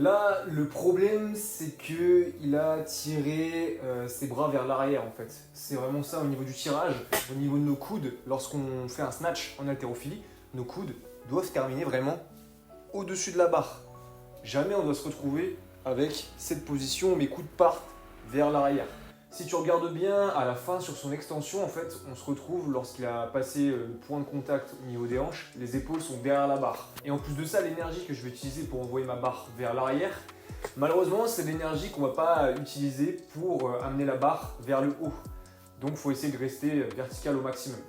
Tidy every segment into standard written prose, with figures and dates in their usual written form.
Là, le problème, c'est que il a tiré ses bras vers l'arrière en fait. C'est vraiment ça au niveau du tirage. Au niveau de nos coudes, lorsqu'on fait un snatch en haltérophilie, nos coudes doivent terminer vraiment au-dessus de la barre. Jamais on doit se retrouver avec cette position où mes coudes partent vers l'arrière. Si tu regardes bien, à la fin sur son extension, en fait, on se retrouve lorsqu'il a passé le point de contact au niveau des hanches, les épaules sont derrière la barre. Et en plus de ça, l'énergie que je vais utiliser pour envoyer ma barre vers l'arrière, malheureusement, c'est l'énergie qu'on ne va pas utiliser pour amener la barre vers le haut. Donc, il faut essayer de rester vertical au maximum.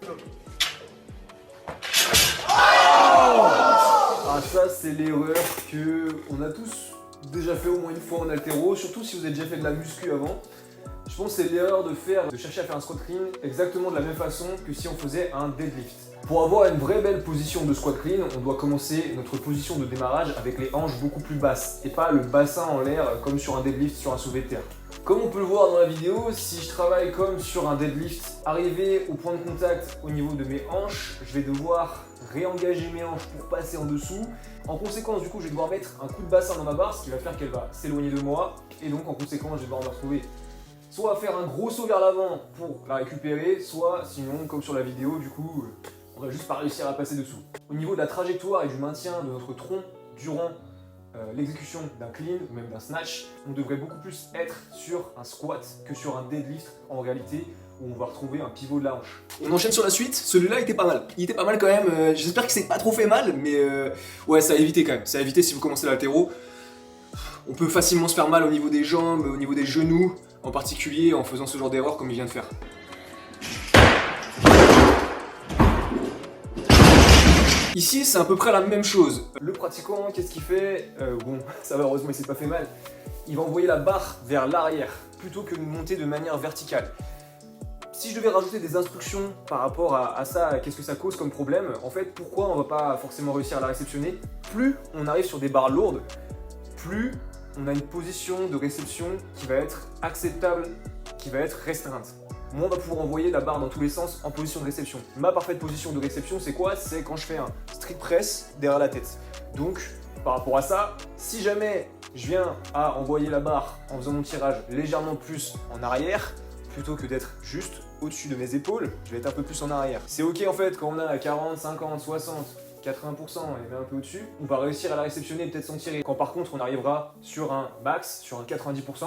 Ah, ça, c'est l'erreur qu'on a tous déjà fait au moins une fois en haltéro, surtout si vous avez déjà fait de la muscu avant. Je pense que c'est l'erreur de chercher à faire un squat clean exactement de la même façon que si on faisait un deadlift. Pour avoir une vraie belle position de squat clean, on doit commencer notre position de démarrage avec les hanches beaucoup plus basses et pas le bassin en l'air comme sur un deadlift sur un soulevé de terre. Comme on peut le voir dans la vidéo, si je travaille comme sur un deadlift, arrivé au point de contact au niveau de mes hanches, je vais devoir réengager mes hanches pour passer en dessous. En conséquence, du coup, je vais devoir mettre un coup de bassin dans ma barre, ce qui va faire qu'elle va s'éloigner de moi. Et donc, en conséquence, je vais devoir me retrouver soit à faire un gros saut vers l'avant pour la récupérer, soit sinon, comme sur la vidéo, du coup, on va juste pas réussir à passer dessous. Au niveau de la trajectoire et du maintien de notre tronc durant l'exécution d'un clean ou même d'un snatch, on devrait beaucoup plus être sur un squat que sur un deadlift en réalité, où on va retrouver un pivot de la hanche. On enchaîne sur la suite, celui-là était pas mal. Il était pas mal quand même, j'espère que c'est pas trop fait mal, mais ouais, ça a évité quand même. Ça a évité si vous commencez l'haltéro. On peut facilement se faire mal au niveau des jambes, au niveau des genoux, en particulier en faisant ce genre d'erreur comme il vient de faire. Ici, c'est à peu près la même chose. Le pratiquant, qu'est-ce qu'il fait? Bon, ça va, heureusement, il s'est pas fait mal. Il va envoyer la barre vers l'arrière, plutôt que de monter de manière verticale. Si je devais rajouter des instructions par rapport à ça, qu'est-ce que ça cause comme problème? En fait, pourquoi on va pas forcément réussir à la réceptionner? Plus on arrive sur des barres lourdes, plus on a une position de réception qui va être acceptable, qui va être restreinte. Moi, on va pouvoir envoyer la barre dans tous les sens en position de réception. Ma parfaite position de réception, c'est quoi? C'est quand je fais un strict press derrière la tête. Donc, par rapport à ça, si jamais je viens à envoyer la barre en faisant mon tirage légèrement plus en arrière, plutôt que d'être juste au-dessus de mes épaules, je vais être un peu plus en arrière. C'est ok en fait quand on a 40, 50, 60, 80% et même un peu au-dessus, on va réussir à la réceptionner et peut-être s'en tirer. Quand par contre on arrivera sur un max, sur un 90%,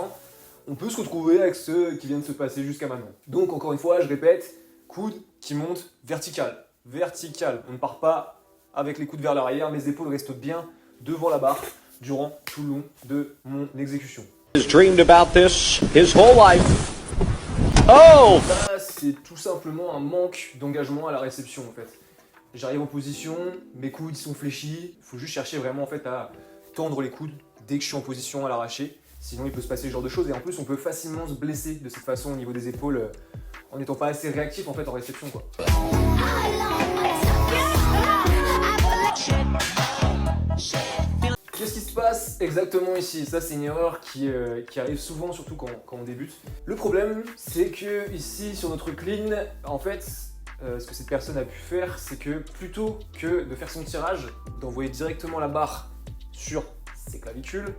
on peut se retrouver avec ceux qui viennent de se passer jusqu'à maintenant. Donc encore une fois, je répète, coude qui monte vertical. Vertical, on ne part pas avec les coudes vers l'arrière, mes épaules restent bien devant la barre durant tout le long de mon exécution. He's dreamed about this his whole life. Oh! Ça, c'est tout simplement un manque d'engagement à la réception en fait. J'arrive en position, mes coudes sont fléchis, il faut juste chercher vraiment en fait à tendre les coudes dès que je suis en position à l'arracher. Sinon il peut se passer ce genre de choses et en plus on peut facilement se blesser de cette façon au niveau des épaules en n'étant pas assez réactif en fait en réception quoi. Qu'est-ce qui se passe exactement ici? Ça c'est une erreur qui arrive souvent surtout quand on débute. Le problème c'est que ici sur notre clean, en fait ce que cette personne a pu faire c'est que plutôt que de faire son tirage, d'envoyer directement la barre sur ses clavicules,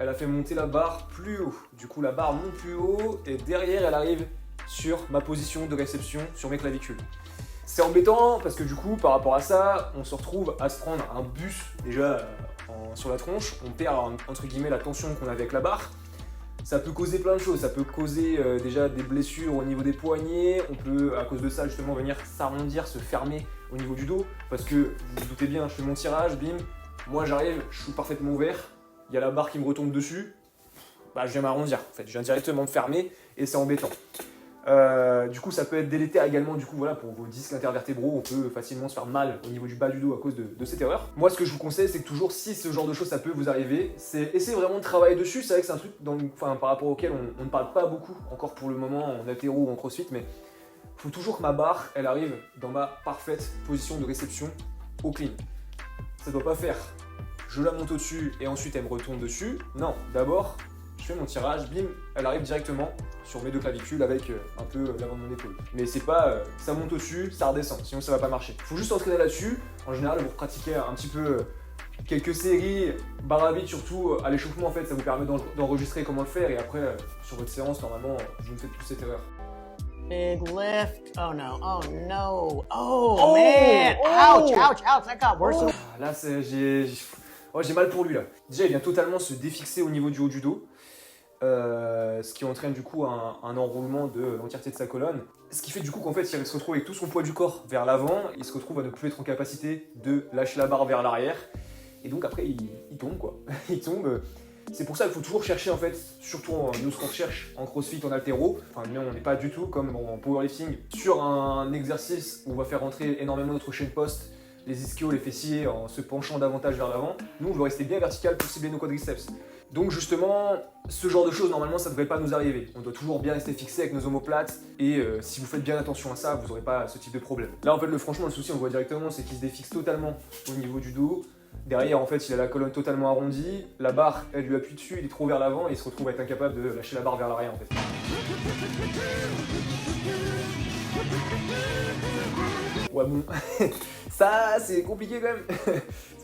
elle a fait monter la barre plus haut. Du coup la barre monte plus haut et derrière elle arrive sur ma position de réception sur mes clavicules. C'est embêtant parce que du coup par rapport à ça, on se retrouve à se prendre un bus déjà sur la tronche, on perd entre guillemets la tension qu'on a avec la barre. Ça peut causer plein de choses, ça peut causer déjà des blessures au niveau des poignets, on peut à cause de ça justement venir s'arrondir, se fermer au niveau du dos, parce que vous vous doutez bien, je fais mon tirage, bim, moi j'arrive, je suis parfaitement ouvert, il y a la barre qui me retombe dessus, bah je viens m'arrondir en fait, je viens directement me fermer et c'est embêtant. Du coup ça peut être délétère également du coup voilà pour vos disques intervertébraux, on peut facilement se faire mal au niveau du bas du dos à cause de cette erreur. Moi ce que je vous conseille c'est que toujours si ce genre de choses ça peut vous arriver, c'est essayer vraiment de travailler dessus. C'est vrai que c'est un truc par rapport auquel on ne parle pas beaucoup encore pour le moment en haltéro ou en crossfit, mais il faut toujours que ma barre elle arrive dans ma parfaite position de réception au clean. Ça doit pas faire je la monte au-dessus et ensuite elle me retourne dessus. Non, d'abord je fais mon tirage, bim, elle arrive directement sur mes deux clavicules avec un peu l'avant de mon épaule. Mais c'est pas ça monte au-dessus, ça redescend, sinon ça va pas marcher. Faut juste s'entraîner là-dessus. En général, vous pratiquez un petit peu quelques séries, barre à vide surtout à l'échauffement en fait, ça vous permet d'enregistrer comment le faire et après sur votre séance normalement vous ne faites plus cette erreur. Big lift. Oh no. Oh no. Oh, man. Ouch, ouch, ouch. That got worse. Ah, là j'ai mal pour lui là. Déjà il vient totalement se défixer au niveau du haut du dos. Ce qui entraîne du coup un enroulement de l'entièreté de sa colonne. Ce qui fait du coup qu'en fait il se retrouve avec tout son poids du corps vers l'avant, il se retrouve à ne plus être en capacité de lâcher la barre vers l'arrière. Et donc après il tombe quoi. Il tombe. C'est pour ça qu'il faut toujours chercher en fait, surtout nous ce qu'on recherche en crossfit, en haltéro, enfin nous on n'est pas du tout comme en powerlifting, sur un exercice où on va faire rentrer énormément notre chaîne poste, les ischios, les fessiers en se penchant davantage vers l'avant. Nous on veut rester bien vertical pour cibler nos quadriceps. Donc justement, ce genre de choses normalement ça ne devrait pas nous arriver. On doit toujours bien rester fixé avec nos omoplates et si vous faites bien attention à ça, vous n'aurez pas ce type de problème. Là en fait franchement le souci on le voit directement, c'est qu'il se défixe totalement au niveau du dos. Derrière, en fait, il a la colonne totalement arrondie, la barre, elle lui appuie dessus, il est trop vers l'avant et il se retrouve à être incapable de lâcher la barre vers l'arrière, en fait. Ouais, bon, ça, c'est compliqué quand même.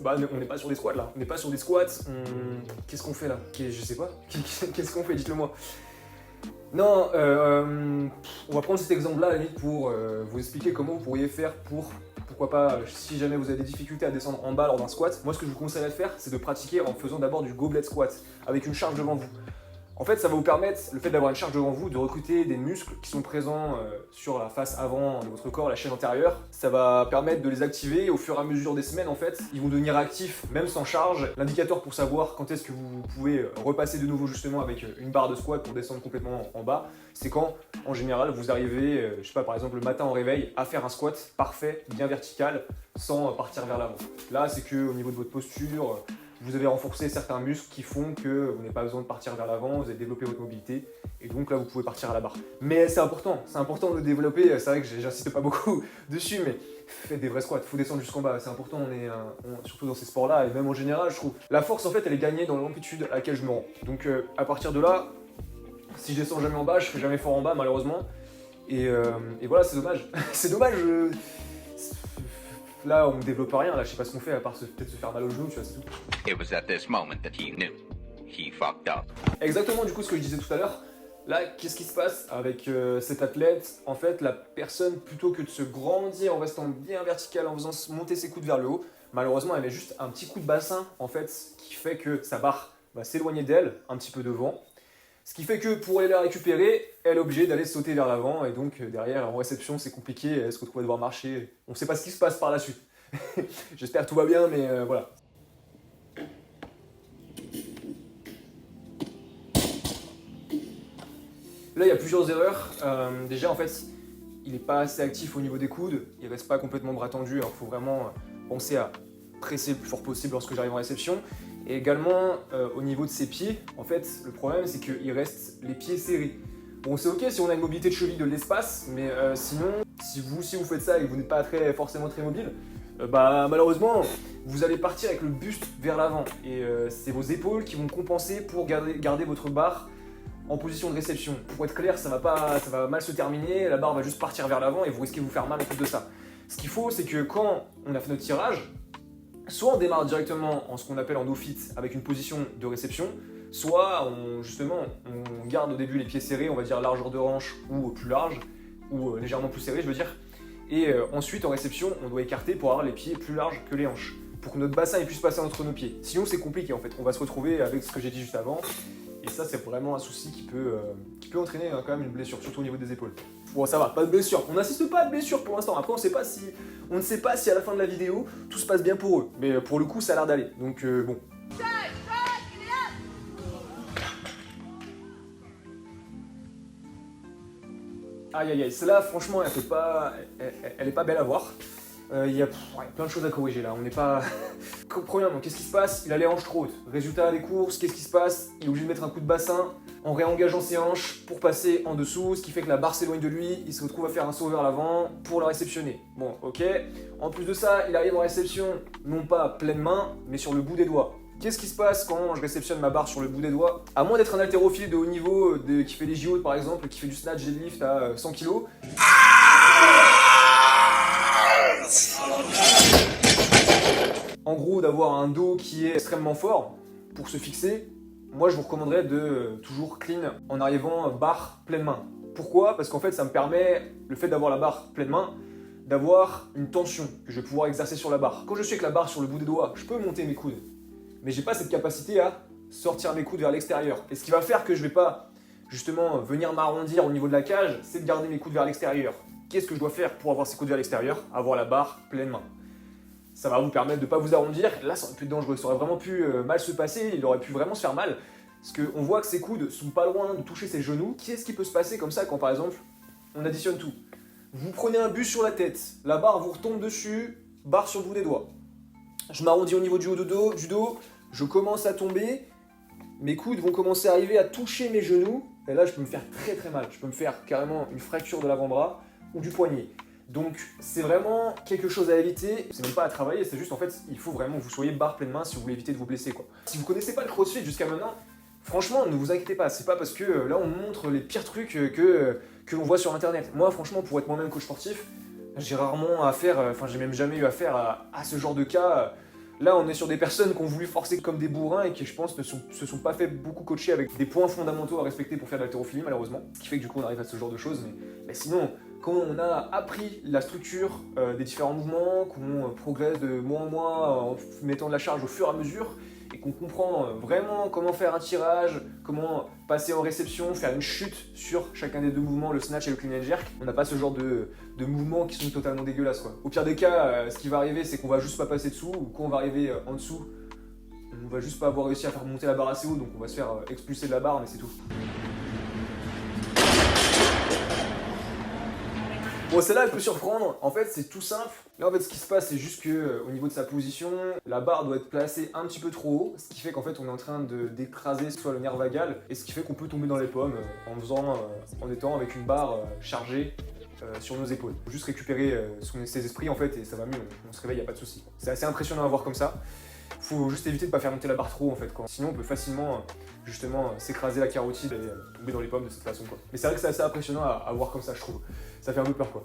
Bah, on n'est pas sur des squats, là. On n'est pas sur des squats. Qu'est-ce qu'on fait, là? Je sais pas. Qu'est-ce qu'on fait? Dites-le moi. Non, on va prendre cet exemple-là, à la limite, pour vous expliquer comment vous pourriez faire pour... Pourquoi pas, si jamais vous avez des difficultés à descendre en bas lors d'un squat, moi ce que je vous conseillerais de faire, c'est de pratiquer en faisant d'abord du goblet squat, avec une charge devant vous. En fait, ça va vous permettre, le fait d'avoir une charge devant vous, de recruter des muscles qui sont présents sur la face avant de votre corps, la chaîne antérieure. Ça va permettre de les activer et au fur et à mesure des semaines, en fait, ils vont devenir actifs, même sans charge. L'indicateur pour savoir quand est-ce que vous pouvez repasser de nouveau justement avec une barre de squat pour descendre complètement en bas, c'est quand, en général, vous arrivez, je sais pas, par exemple le matin au réveil, à faire un squat parfait, bien vertical, sans partir vers l'avant. Là, c'est que au niveau de votre posture, vous avez renforcé certains muscles qui font que vous n'avez pas besoin de partir vers l'avant, vous avez développé votre mobilité, et donc là vous pouvez partir à la barre. Mais c'est important de le développer, c'est vrai que j'insiste pas beaucoup dessus, mais faites des vrais squats, il faut descendre jusqu'en bas, c'est important, surtout dans ces sports-là, et même en général, je trouve. La force en fait elle est gagnée dans l'amplitude à laquelle je me rends. Donc à partir de là, si je descends jamais en bas, je serai jamais fort en bas malheureusement, et voilà, c'est dommage. C'est dommage. Là, on ne développe rien, là, je sais pas ce qu'on fait à part peut-être se faire mal au genou, tu vois, c'est tout. It was at this moment that he knew. He fucked up. Exactement, du coup, ce que je disais tout à l'heure, là, qu'est-ce qui se passe avec cet athlète? En fait, la personne, plutôt que de se grandir en restant bien vertical, en faisant monter ses coudes vers le haut, malheureusement, elle met juste un petit coup de bassin, en fait, qui fait que sa barre va s'éloigner d'elle, un petit peu devant. Ce qui fait que pour aller la récupérer, elle est obligée d'aller sauter vers l'avant et donc derrière en réception c'est compliqué, elle se retrouve à devoir marcher. On ne sait pas ce qui se passe par la suite. J'espère que tout va bien mais voilà. Là il y a plusieurs erreurs. Déjà en fait il n'est pas assez actif au niveau des coudes, il reste pas complètement bras tendu, alors il faut vraiment penser à presser le plus fort possible lorsque j'arrive en réception. Et également, au niveau de ses pieds, en fait, le problème c'est qu'il reste les pieds serrés. Bon, c'est ok si on a une mobilité de cheville de l'espace, mais sinon, si vous faites ça et que vous n'êtes pas forcément très mobile, bah malheureusement, vous allez partir avec le buste vers l'avant. Et c'est vos épaules qui vont compenser pour garder votre barre en position de réception. Pour être clair, ça va mal se terminer, la barre va juste partir vers l'avant et vous risquez de vous faire mal à cause de ça. Ce qu'il faut, c'est que quand on a fait notre tirage, soit on démarre directement en ce qu'on appelle en no-fit avec une position de réception, soit on garde au début les pieds serrés, on va dire largeur de hanche ou plus large, ou légèrement plus serré je veux dire, et ensuite en réception on doit écarter pour avoir les pieds plus larges que les hanches, pour que notre bassin puisse passer entre nos pieds. Sinon c'est compliqué en fait, on va se retrouver avec ce que j'ai dit juste avant, et ça c'est vraiment un souci qui peut entraîner quand même une blessure, surtout au niveau des épaules. Bon ça va, pas de blessure, on n'insiste pas à de blessure pour l'instant, après on ne sait pas si à la fin de la vidéo tout se passe bien pour eux, mais pour le coup ça a l'air d'aller, donc bon. Aïe aïe aïe, celle-là franchement elle est pas belle à voir. Il y a plein de choses à corriger là, on n'est pas... Premièrement, qu'est-ce qui se passe? Il a les hanches trop hautes. Résultat des courses, qu'est-ce qui se passe? Il est obligé de mettre un coup de bassin en réengageant ses hanches pour passer en dessous, ce qui fait que la barre s'éloigne de lui, il se retrouve à faire un saut vers l'avant pour la réceptionner. Bon, ok. En plus de ça, il arrive en réception, non pas pleine main, mais sur le bout des doigts. Qu'est-ce qui se passe quand je réceptionne ma barre sur le bout des doigts? À moins d'être un haltérophile de haut niveau, qui fait les JO par exemple, qui fait du snatch deadlift à 100 kg. en gros d'avoir un dos qui est extrêmement fort pour se fixer, moi je vous recommanderais de toujours clean en arrivant barre pleine main. Pourquoi? Parce qu'en fait ça me permet, le fait d'avoir la barre pleine main, d'avoir une tension que je vais pouvoir exercer sur la barre. Quand je suis avec la barre sur le bout des doigts, je peux monter mes coudes, mais j'ai pas cette capacité à sortir mes coudes vers l'extérieur. Et ce qui va faire que je vais pas justement venir m'arrondir au niveau de la cage, c'est de garder mes coudes vers l'extérieur. Qu'est-ce que je dois faire pour avoir ces coudes vers l'extérieur? Avoir la barre pleine main. Ça va vous permettre de ne pas vous arrondir. Là, ça aurait pu être dangereux, ça aurait vraiment pu mal se passer, il aurait pu vraiment se faire mal. Parce qu'on voit que ses coudes sont pas loin de toucher ses genoux. Qu'est-ce qui peut se passer comme ça quand par exemple, on additionne tout? Vous prenez un bus sur la tête, la barre vous retombe dessus, barre sur le bout des doigts. Je m'arrondis au niveau du haut du dos, je commence à tomber, mes coudes vont commencer à arriver à toucher mes genoux, et là je peux me faire très très mal. Je peux me faire carrément une fracture de l'avant-bras ou du poignet. Donc c'est vraiment quelque chose à éviter, c'est même pas à travailler, c'est juste en fait, il faut vraiment que vous soyez barre pleine main si vous voulez éviter de vous blesser quoi. Si vous connaissez pas le crossfit jusqu'à maintenant, franchement ne vous inquiétez pas, c'est pas parce que là on montre les pires trucs que l'on voit sur internet. Moi franchement pour être moi-même coach sportif, j'ai rarement affaire, j'ai même jamais eu affaire à ce genre de cas. Là on est sur des personnes qui ont voulu forcer comme des bourrins et qui je pense se sont pas fait beaucoup coacher avec des points fondamentaux à respecter pour faire de l'haltérophilie malheureusement. Ce qui fait que du coup on arrive à ce genre de choses, mais sinon quand on a appris la structure des différents mouvements, qu'on progresse de moins en moins en mettant de la charge au fur et à mesure, et qu'on comprend vraiment comment faire un tirage, comment passer en réception, faire une chute sur chacun des deux mouvements, le snatch et le clean and jerk, on n'a pas ce genre de mouvements qui sont totalement dégueulasses quoi. Au pire des cas, ce qui va arriver c'est qu'on va juste pas passer dessous, ou quand on va arriver en dessous, on va juste pas avoir réussi à faire monter la barre assez haut, donc on va se faire expulser de la barre, mais c'est tout. Bon, celle-là, elle peut surprendre. En fait, c'est tout simple. Là, en fait, ce qui se passe, c'est juste que au niveau de sa position, la barre doit être placée un petit peu trop haut, ce qui fait qu'en fait, on est en train d'écraser soit le nerf vagal, et ce qui fait qu'on peut tomber dans les pommes en étant avec une barre chargée sur nos épaules. Faut juste récupérer ses esprits, en fait, et ça va mieux. On se réveille, y a pas de souci. C'est assez impressionnant à voir comme ça. Faut juste éviter de pas faire monter la barre trop, en fait. Sinon, on peut facilement justement s'écraser la carotide et tomber dans les pommes de cette façon quoi. Mais c'est vrai que c'est assez impressionnant à voir comme ça je trouve. Ça fait un peu peur quoi.